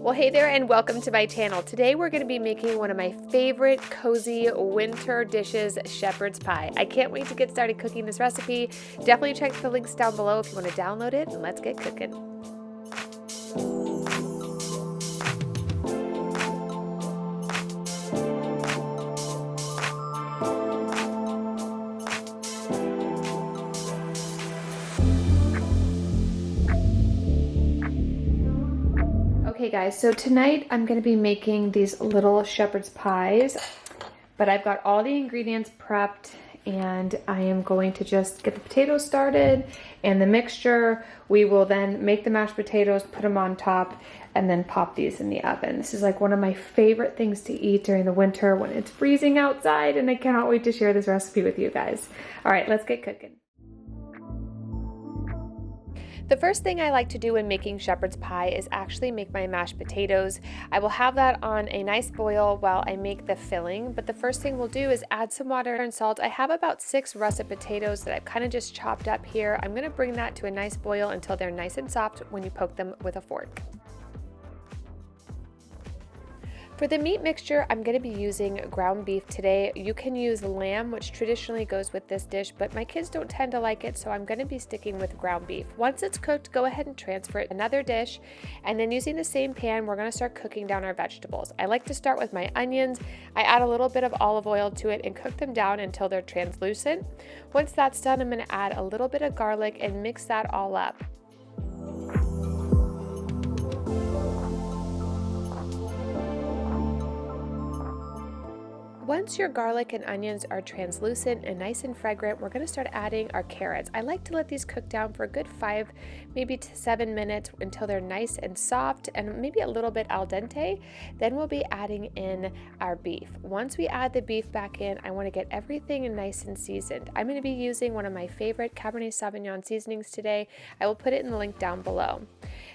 Well, hey there and welcome to my channel. Today we're going to be making one of my favorite cozy winter dishes, shepherd's pie. I can't wait to get started cooking this recipe. Definitely check the links down below if you want to download it, and let's get cooking. Okay guys, so tonight I'm going to be making these little shepherd's pies, but I've got all the ingredients prepped and I am going to just get the potatoes started and the mixture. We will then make the mashed potatoes, put them on top, and then pop these in the oven. This is like one of my favorite things to eat during the winter when it's freezing outside, and I cannot wait to share this recipe with you guys. All right, let's get cooking. The first thing I like to do when making shepherd's pie is actually make my mashed potatoes. I will have that on a nice boil while I make the filling, but the first thing we'll do is add some water and salt. I have about 6 russet potatoes that I've kind of just chopped up here. I'm going to bring that to a nice boil until they're nice and soft when you poke them with a fork. For the meat mixture, I'm going to be using ground beef today. You can use lamb, which traditionally goes with this dish, but my kids don't tend to like it, so I'm going to be sticking with ground beef. Once it's cooked, go ahead and transfer it to another dish, and then using the same pan, we're going to start cooking down our vegetables. I like to start with my onions. I add a little bit of olive oil to it and cook them down until they're translucent. Once that's done, I'm going to add a little bit of garlic and mix that all up. Once your garlic and onions are translucent and nice and fragrant, we're going to start adding our carrots. I like to let these cook down for a good 5, maybe to 7 minutes until they're nice and soft and maybe a little bit al dente. Then we'll be adding in our beef. Once we add the beef back in, I want to get everything nice and seasoned. I'm going to be using one of my favorite Cabernet Sauvignon seasonings today. I will put it in the link down below.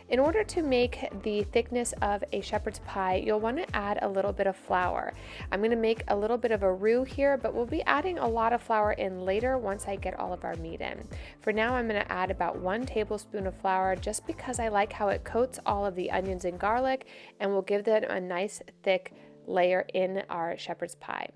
In order to make the thickness of a shepherd's pie, you'll want to add a little bit of flour. I'm going to make a little bit of a roux here, but we'll be adding a lot of flour in later once I get all of our meat in. For now, I'm going to add about 1 tablespoon of flour just because I like how it coats all of the onions and garlic and will give them a nice thick layer in our shepherd's pie.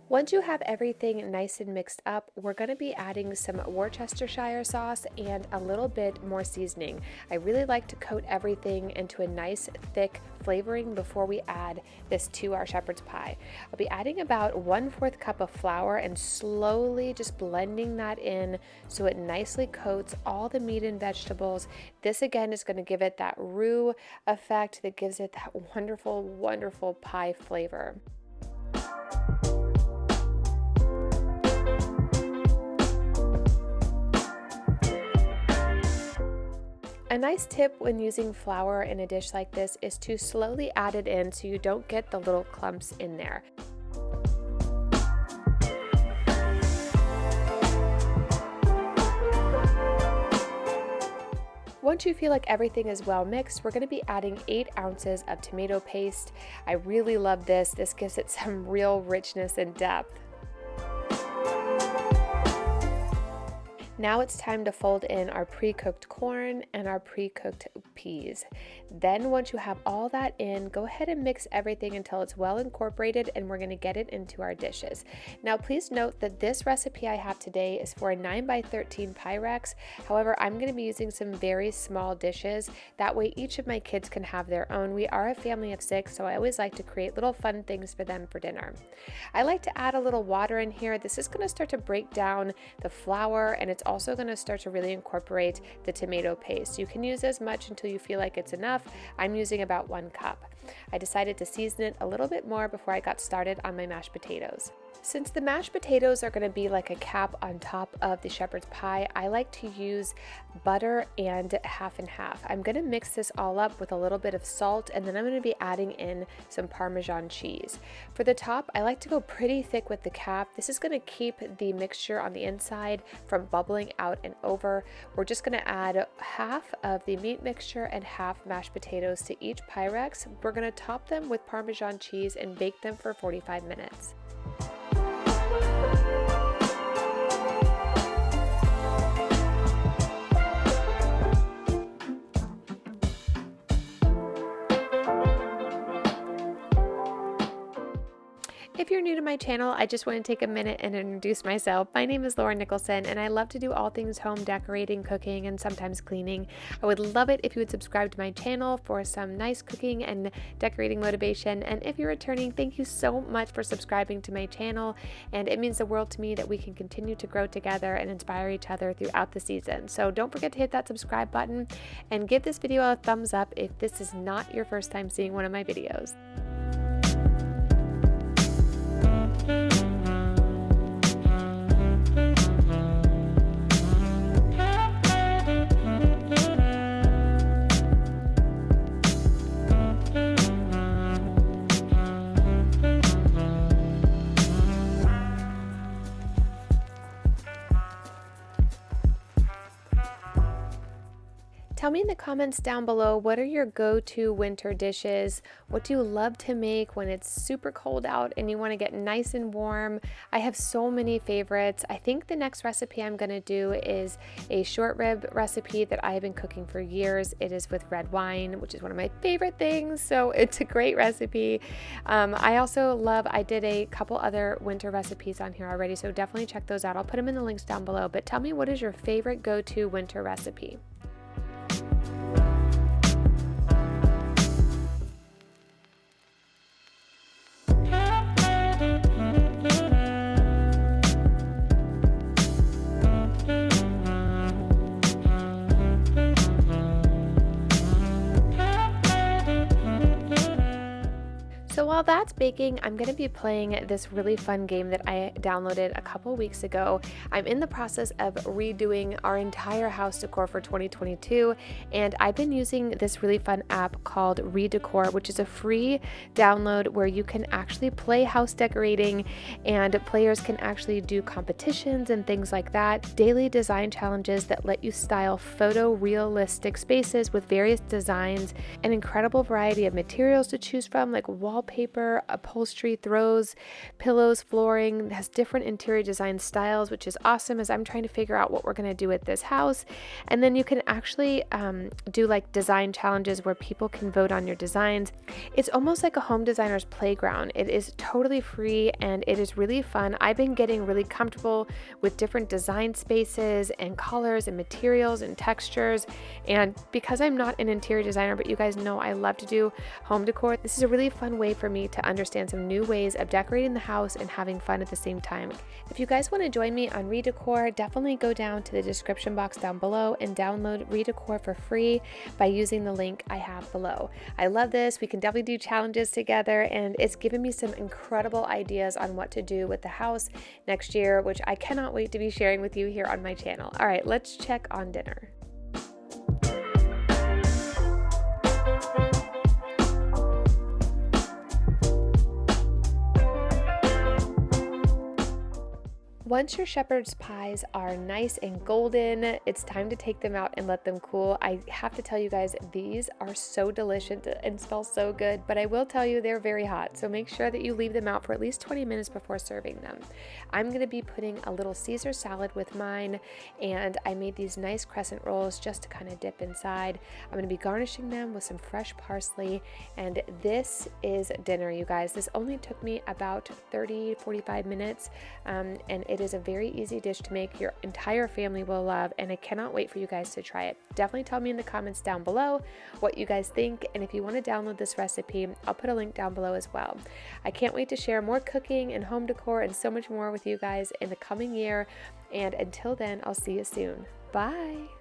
Once you have everything nice and mixed up, we're going to be adding some Worcestershire sauce and a little bit more seasoning. I really like to coat everything into a nice thick flavoring before we add this to our shepherd's pie. I'll be adding about 1/4 cup of flour and slowly just blending that in so it nicely coats all the meat and vegetables. This again is going to give it that roux effect that gives it that wonderful, wonderful pie flavor. A nice tip when using flour in a dish like this is to slowly add it in so you don't get the little clumps in there. Once you feel like everything is well mixed, we're going to be adding 8 ounces of tomato paste. I really love this. This gives it some real richness and depth. Now it's time to fold in our pre-cooked corn and our pre-cooked peas. Then once you have all that in, go ahead and mix everything until it's well incorporated, and we're going to get it into our dishes. Now please note that this recipe I have today is for a 9x13 Pyrex. However, I'm going to be using some very small dishes. That way each of my kids can have their own. We are a family of 6, so I always like to create little fun things for them for dinner. I like to add a little water in here. This is going to start to break down the flour, and it's also going to start to really incorporate the tomato paste. You can use as much until you feel like it's enough. I'm using about 1 cup. I decided to season it a little bit more before I got started on my mashed potatoes. Since the mashed potatoes are going to be like a cap on top of the shepherd's pie, I like to use butter and half and half. I'm going to mix this all up with a little bit of salt, and then I'm going to be adding in some Parmesan cheese. For the top, I like to go pretty thick with the cap. This is going to keep the mixture on the inside from bubbling out and over. We're just going to add half of the meat mixture and half mashed potatoes to each Pyrex. We're going to top them with Parmesan cheese and bake them for 45 minutes. If you're new to my channel, I just want to take a minute and introduce myself. My name is Nicholsen, and I love to do all things home decorating, cooking, and sometimes cleaning. I would love it if you would subscribe to my channel for some nice cooking and decorating motivation. And if you're returning, thank you so much for subscribing to my channel. And it means the world to me that we can continue to grow together and inspire each other throughout the season. So don't forget to hit that subscribe button and give this video a thumbs up if this is not your first time seeing one of my videos. Tell me in the comments down below, what are your go-to winter dishes? What do you love to make when it's super cold out and you want to get nice and warm? I have so many favorites. I think the next recipe I'm going to do is a short rib recipe that I have been cooking for years. It is with red wine, which is one of my favorite things, so it's a great recipe. I did a couple other winter recipes on here already, so definitely check those out. I'll put them in the links down below, but tell me, what is your favorite go-to winter recipe? So while that's baking, I'm going to be playing this really fun game that I downloaded a couple weeks ago. I'm in the process of redoing our entire house decor for 2022, and I've been using this really fun app called Redecor, which is a free download where you can actually play house decorating, and players can actually do competitions and things like that. Daily design challenges that let you style photorealistic spaces with various designs, an incredible variety of materials to choose from, like wallpaper, upholstery, throws, pillows, flooring. It has different interior design styles, which is awesome as I'm trying to figure out what we're going to do with this house. And then you can actually do like design challenges where people can vote on your designs. It's almost like a home designer's playground. It is totally free and it is really fun. I've been getting really comfortable with different design spaces and colors and materials and textures. And because I'm not an interior designer, but you guys know I love to do home decor, this is a really fun way for me to understand some new ways of decorating the house and having fun at the same time. If you guys want to join me on Redecor, definitely go down to the description box down below and download Redecor for free by using the link I have below. I love this. We can definitely do challenges together, and it's given me some incredible ideas on what to do with the house next year, which I cannot wait to be sharing with you here on my channel. All right, let's check on dinner. Once your shepherd's pies are nice and golden, it's time to take them out and let them cool. I have to tell you guys, these are so delicious and smell so good, but I will tell you they're very hot, so make sure that you leave them out for at least 20 minutes before serving them. I'm going to be putting a little Caesar salad with mine, and I made these nice crescent rolls just to kind of dip inside. I'm going to be garnishing them with some fresh parsley, and this is dinner, you guys. This only took me about 30-45 minutes, and it is a very easy dish to make. Your entire family will love, and I cannot wait for you guys to try it. Definitely tell me in the comments down below what you guys think, and if you want to download this recipe, I'll put a link down below as well. I can't wait to share more cooking and home decor and so much more with you guys in the coming year, and until then, I'll see you soon. Bye!